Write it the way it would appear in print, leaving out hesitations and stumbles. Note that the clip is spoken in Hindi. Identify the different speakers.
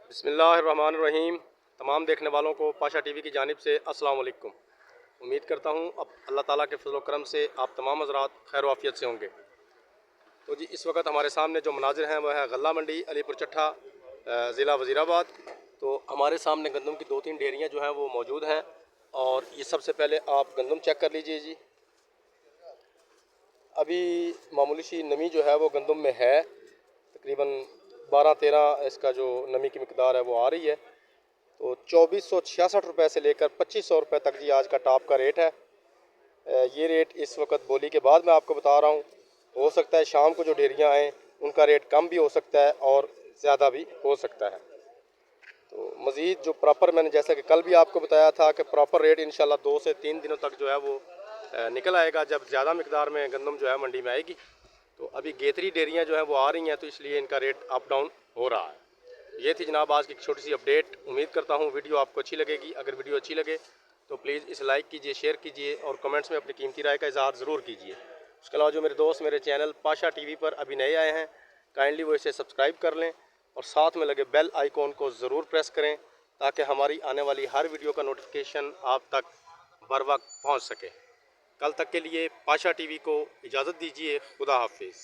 Speaker 1: बिस्मिल्लाहिर्रहमानिर्रहीम। तमाम देखने वालों को पाशा टीवी की जानिब से अस्सलाम वालेकुम। उम्मीद करता हूँ अब अल्लाह ताला के फजल करम से आप तमाम हज़रात खैर वाफियत से होंगे। तो जी इस वक्त हमारे सामने जो मनाजिर हैं वह है गल्ला मंडी अलीपुर चट्ठा, ज़िला वज़ीराबाद। तो हमारे सामने गंदम की 2-3 डेयरियाँ जो हैं वो मौजूद हैं। और ये सबसे पहले आप गंदम चेक कर लीजिए जी। अभी मामूली सी नमी जो है वो गंदम में है, तकरीबन 12-13 इसका जो नमी की मिकदार है वो आ रही है। तो 2466 रुपये से लेकर 2500 रुपये तक जी आज का टॉप का रेट है। ये रेट इस वक्त बोली के बाद मैं आपको बता रहा हूँ। हो सकता है शाम को जो डेयरियाँ आएँ उनका रेट कम भी हो सकता है और ज़्यादा भी हो सकता है। तो मज़ीद जो प्रॉपर मैंने जैसा कि कल भी आपको बताया था कि प्रॉपर रेट इंशाल्लाह 2 से 3 दिनों तक जो है वो निकल आएगा, जब ज़्यादा मिकदार में गंदम जो है मंडी में आएगी। तो अभी गेतरी डेयरियाँ जो हैं वो आ रही हैं, तो इसलिए इनका रेट अप डाउन हो रहा है। ये थी जनाब आज की छोटी सी अपडेट। उम्मीद करता हूँ वीडियो आपको अच्छी लगेगी। अगर वीडियो अच्छी लगे तो प्लीज़ इसे लाइक कीजिए, शेयर कीजिए और कमेंट्स में अपनी कीमती राय का इज़हार ज़रूर कीजिए। उसके अलावा जो मेरे दोस्त मेरे चैनल पाशा टीवी पर अभी नए आए हैं, काइंडली वो इसे सब्सक्राइब कर लें और साथ में लगे बेल आइकॉन को ज़रूर प्रेस करें ताकि हमारी आने वाली हर वीडियो का नोटिफिकेशन आप तक बर वक्त पहुँच सके। कल तक के लिए पाशा टीवी को इजाज़त दीजिए। खुदा हाफिज़।